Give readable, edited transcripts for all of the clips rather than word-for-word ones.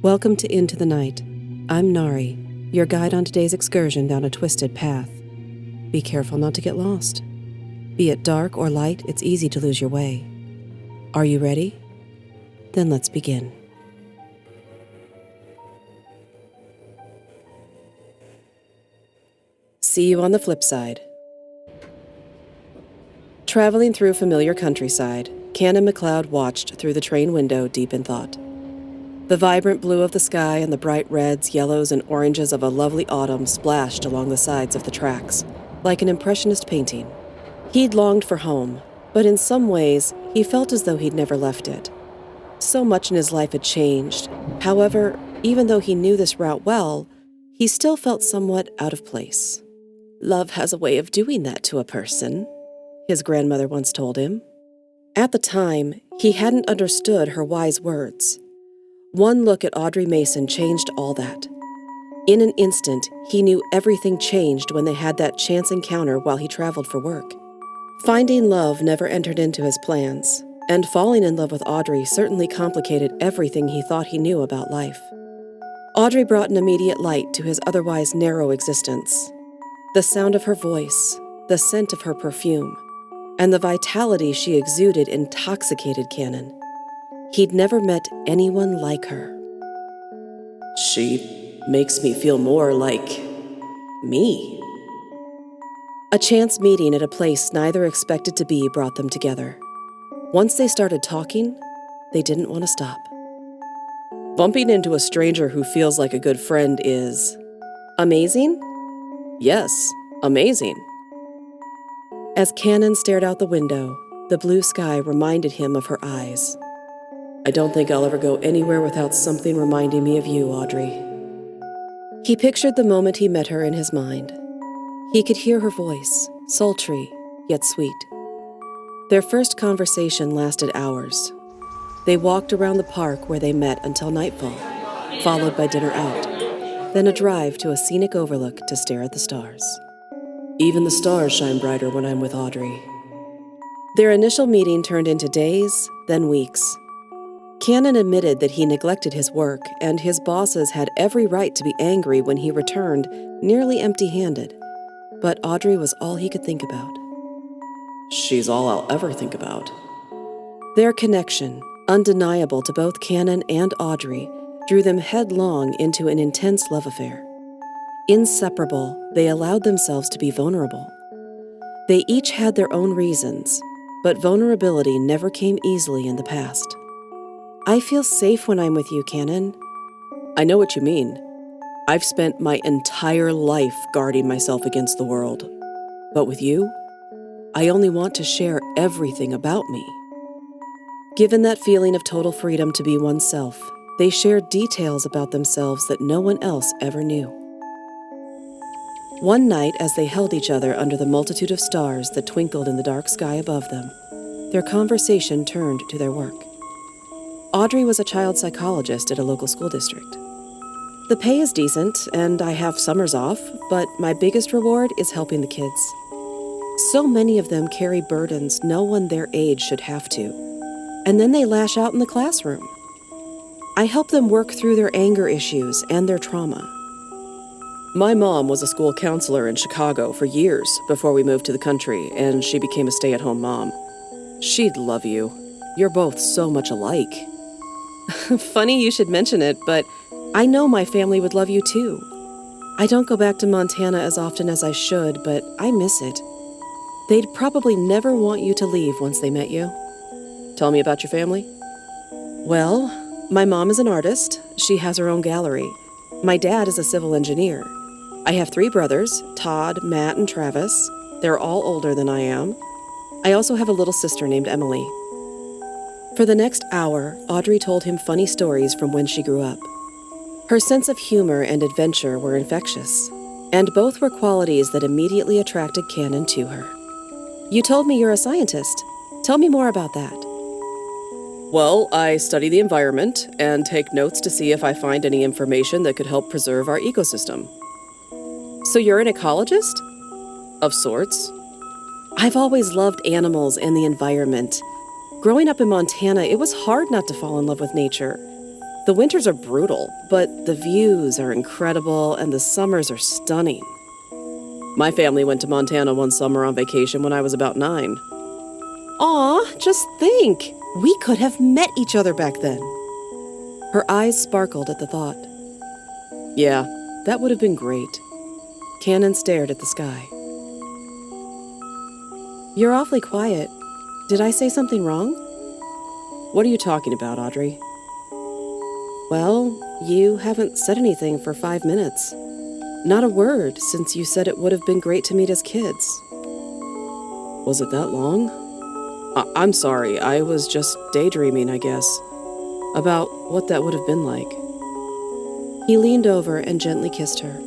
Welcome to Into the Night. I'm Nari, your guide on today's excursion down a twisted path. Be careful not to get lost. Be it dark or light, it's easy to lose your way. Are you ready? Then let's begin. See you on the flip side. Traveling through familiar countryside, Canon McLeod watched through the train window deep in thought. The vibrant blue of the sky and the bright reds, yellows, and oranges of a lovely autumn splashed along the sides of the tracks, like an impressionist painting. He'd longed for home, but in some ways, he felt as though he'd never left it. So much in his life had changed. However, even though he knew this route well, he still felt somewhat out of place. "Love has a way of doing that to a person," his grandmother once told him. At the time, he hadn't understood her wise words. One look at Audrey Mason changed all that. In an instant, he knew everything changed when they had that chance encounter while he traveled for work. Finding love never entered into his plans, and falling in love with Audrey certainly complicated everything he thought he knew about life. Audrey brought an immediate light to his otherwise narrow existence. The sound of her voice, the scent of her perfume, and the vitality she exuded intoxicated Canon. He'd never met anyone like her. "She makes me feel more like me." A chance meeting at a place neither expected to be brought them together. Once they started talking, they didn't want to stop. "Bumping into a stranger who feels like a good friend is amazing?" "Yes, amazing." As Canon stared out the window, the blue sky reminded him of her eyes. "I don't think I'll ever go anywhere without something reminding me of you, Audrey." He pictured the moment he met her in his mind. He could hear her voice, sultry, yet sweet. Their first conversation lasted hours. They walked around the park where they met until nightfall, followed by dinner out, then a drive to a scenic overlook to stare at the stars. "Even the stars shine brighter when I'm with Audrey." Their initial meeting turned into days, then weeks. Canon admitted that he neglected his work, and his bosses had every right to be angry when he returned nearly empty-handed. But Audrey was all he could think about. "She's all I'll ever think about." Their connection, undeniable to both Canon and Audrey, drew them headlong into an intense love affair. Inseparable, they allowed themselves to be vulnerable. They each had their own reasons, but vulnerability never came easily in the past. "I feel safe when I'm with you, Canon." "I know what you mean. I've spent my entire life guarding myself against the world. But with you, I only want to share everything about me." Given that feeling of total freedom to be oneself, they shared details about themselves that no one else ever knew. One night, as they held each other under the multitude of stars that twinkled in the dark sky above them, their conversation turned to their work. Audrey was a child psychologist at a local school district. "The pay is decent, and I have summers off, but my biggest reward is helping the kids. So many of them carry burdens no one their age should have to, and then they lash out in the classroom. I help them work through their anger issues and their trauma." "My mom was a school counselor in Chicago for years before we moved to the country, and she became a stay-at-home mom. She'd love you. You're both so much alike." "Funny you should mention it, but I know my family would love you too. I don't go back to Montana as often as I should, but I miss it. They'd probably never want you to leave once they met you." "Tell me about your family." "Well, my mom is an artist. She has her own gallery. My dad is a civil engineer. I have 3 brothers, Todd, Matt, and Travis. They're all older than I am. I also have a little sister named Emily." For the next hour, Audrey told him funny stories from when she grew up. Her sense of humor and adventure were infectious, and both were qualities that immediately attracted Canon to her. "You told me you're a scientist. Tell me more about that." "Well, I study the environment and take notes to see if I find any information that could help preserve our ecosystem." "So you're an ecologist?" "Of sorts." I've always loved animals and the environment. Growing up in Montana, it was hard not to fall in love with nature. The winters are brutal, but the views are incredible and the summers are stunning. My family went to Montana one summer on vacation when I was about 9. Aw, just think, we could have met each other back then. Her eyes sparkled at the thought. Yeah, that would have been great. Cannon stared at the sky. You're awfully quiet. Did I say something wrong? What are you talking about, Audrey? Well, you haven't said anything for 5 minutes. Not a word since you said it would have been great to meet as kids. Was it that long? I'm sorry, I was just daydreaming, I guess, about what that would have been like. He leaned over and gently kissed her.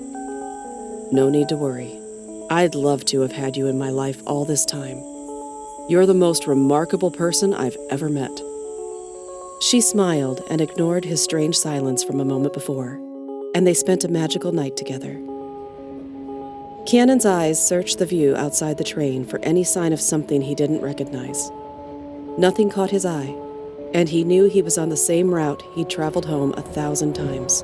No need to worry. I'd love to have had you in my life all this time. You're the most remarkable person I've ever met. She smiled and ignored his strange silence from a moment before, and they spent a magical night together. Cannon's eyes searched the view outside the train for any sign of something he didn't recognize. Nothing caught his eye, and he knew he was on the same route he'd traveled home 1,000 times.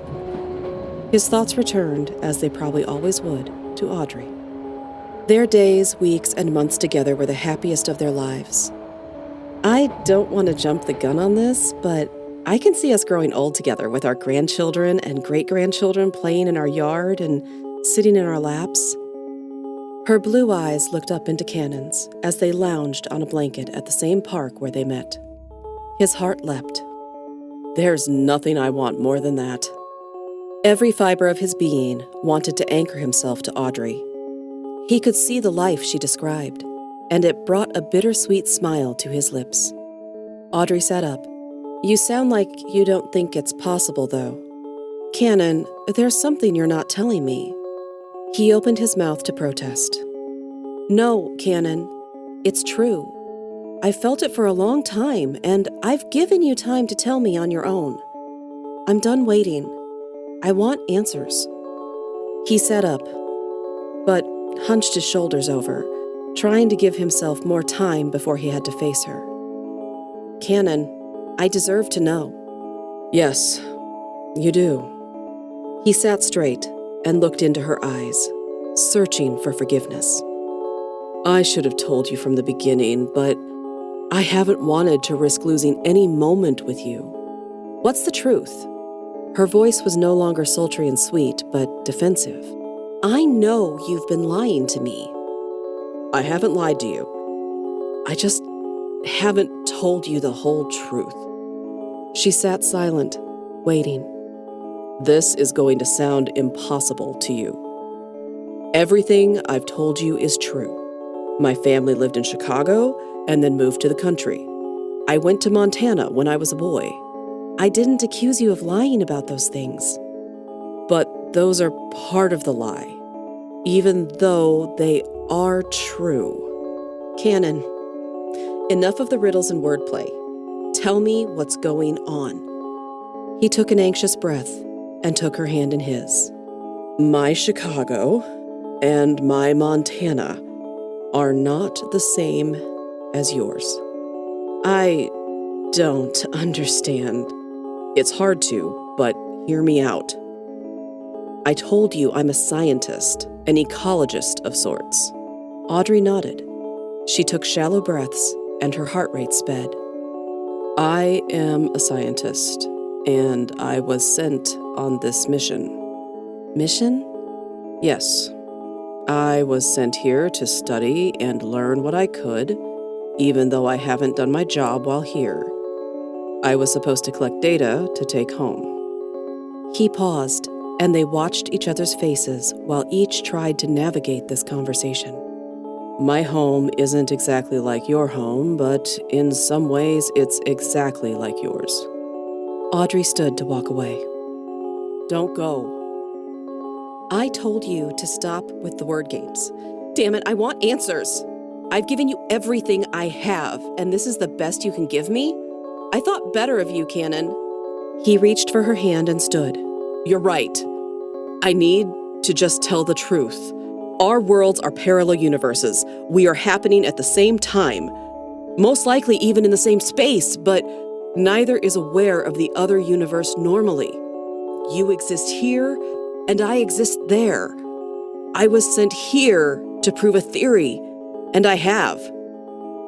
His thoughts returned, as they probably always would, to Audrey. Their days, weeks, and months together were the happiest of their lives. I don't want to jump the gun on this, but I can see us growing old together with our grandchildren and great-grandchildren playing in our yard and sitting in our laps. Her blue eyes looked up into Cannon's as they lounged on a blanket at the same park where they met. His heart leapt. There's nothing I want more than that. Every fiber of his being wanted to anchor himself to Audrey. He could see the life she described, and it brought a bittersweet smile to his lips. Audrey sat up. You sound like you don't think it's possible, though. Cannon, there's something you're not telling me. He opened his mouth to protest. No, Cannon, it's true. I've felt it for a long time, and I've given you time to tell me on your own. I'm done waiting. I want answers. He sat up, but hunched his shoulders over, trying to give himself more time before he had to face her. Cannon, I deserve to know. Yes, you do. He sat straight and looked into her eyes, searching for forgiveness. I should have told you from the beginning, but I haven't wanted to risk losing any moment with you. What's the truth? Her voice was no longer sultry and sweet, but defensive. I know you've been lying to me. I haven't lied to you. I just haven't told you the whole truth. She sat silent, waiting. This is going to sound impossible to you. Everything I've told you is true. My family lived in Chicago and then moved to the country. I went to Montana when I was a boy. I didn't accuse you of lying about those things. But those are part of the lie, even though they are true. Cannon, enough of the riddles and wordplay. Tell me what's going on. He took an anxious breath and took her hand in his. My Chicago and my Montana are not the same as yours. I don't understand. It's hard to, but hear me out. I told you I'm a scientist, an ecologist of sorts. Audrey nodded. She took shallow breaths, and her heart rate sped. I am a scientist, and I was sent on this mission. Mission? Yes. I was sent here to study and learn what I could, even though I haven't done my job while here. I was supposed to collect data to take home. He paused, and they watched each other's faces while each tried to navigate this conversation. My home isn't exactly like your home, but in some ways it's exactly like yours. Audrey stood to walk away. Don't go. I told you to stop with the word games. Damn it, I want answers. I've given you everything I have, and this is the best you can give me? I thought better of you, Cannon. He reached for her hand and stood. You're right. I need to just tell the truth. Our worlds are parallel universes. We are happening at the same time, most likely even in the same space, but neither is aware of the other universe normally. You exist here, and I exist there. I was sent here to prove a theory, and I have.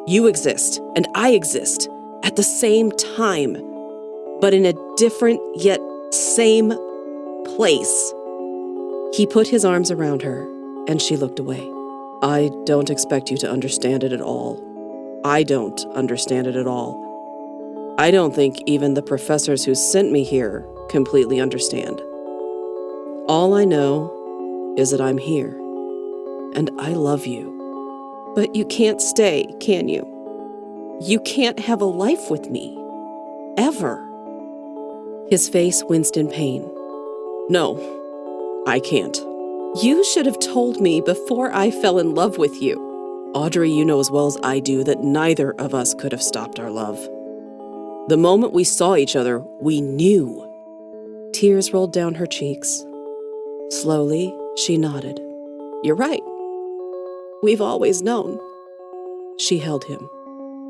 You exist, and I exist, at the same time, but in a different yet same place. He put his arms around her, and she looked away. I don't expect you to understand it at all. I don't understand it at all. I don't think even the professors who sent me here completely understand. All I know is that I'm here, and I love you. But you can't stay, can you? You can't have a life with me. Ever. His face winced in pain. No, I can't. You should have told me before I fell in love with you. Audrey, you know as well as I do that neither of us could have stopped our love. The moment we saw each other, we knew. Tears rolled down her cheeks. Slowly, she nodded. You're right. We've always known. She held him.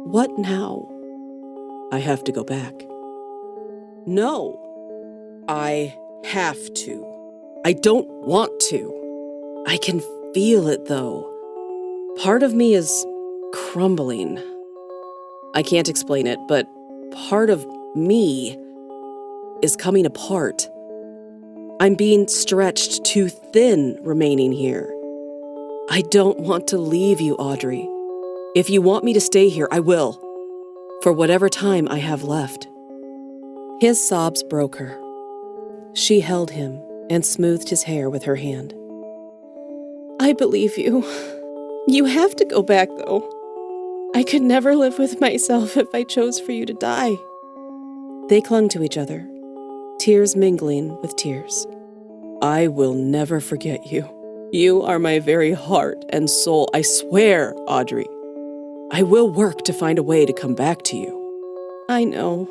What now? I have to go back. No. I have to. I don't want to. I can feel it, though. Part of me is crumbling. I can't explain it, but part of me is coming apart. I'm being stretched too thin remaining here. I don't want to leave you, Audrey. If you want me to stay here, I will. For whatever time I have left. His sobs broke her. She held him and smoothed his hair with her hand. I believe you. You have to go back, though. I could never live with myself if I chose for you to die. They clung to each other, tears mingling with tears. I will never forget you. You are my very heart and soul. I swear, Audrey. I will work to find a way to come back to you. I know.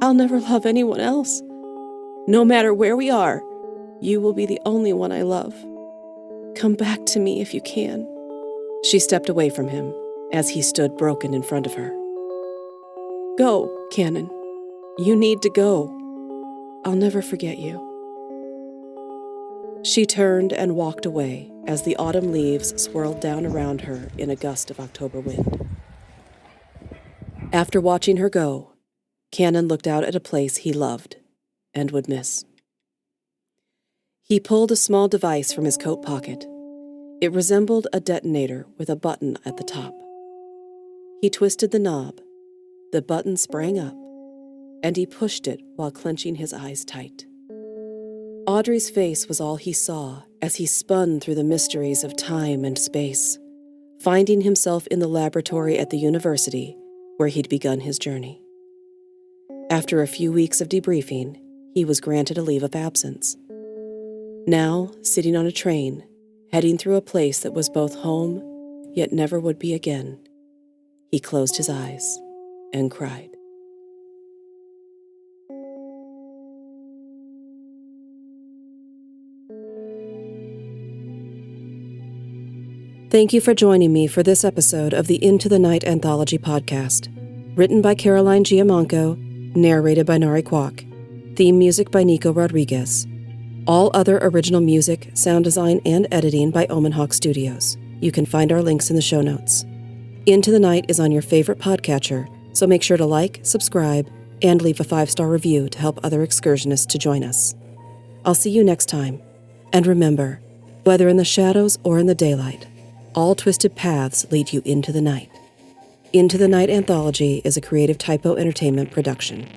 I'll never love anyone else. No matter where we are, you will be the only one I love. Come back to me if you can. She stepped away from him as he stood broken in front of her. Go, Cannon. You need to go. I'll never forget you. She turned and walked away as the autumn leaves swirled down around her in a gust of October wind. After watching her go, Cannon looked out at a place he loved and would miss. He pulled a small device from his coat pocket. It resembled a detonator with a button at the top. He twisted the knob. The button sprang up, and he pushed it while clenching his eyes tight. Audrey's face was all he saw as he spun through the mysteries of time and space, finding himself in the laboratory at the university where he'd begun his journey. After a few weeks of debriefing, he was granted a leave of absence. Now, sitting on a train, heading through a place that was both home, yet never would be again, he closed his eyes and cried. Thank you for joining me for this episode of the Into the Night Anthology podcast. Written by Caroline Giamanco, narrated by Nari. Theme music by Nico Rodriguez. All other original music, sound design, and editing by Omen Hawk Studios. You can find our links in the show notes. Into the Night is on your favorite podcatcher, so make sure to like, subscribe, and leave a 5-star review to help other excursionists to join us. I'll see you next time. And remember, whether in the shadows or in the daylight, all twisted paths lead you into the night. Into the Night Anthology is a Creative Typo Entertainment production.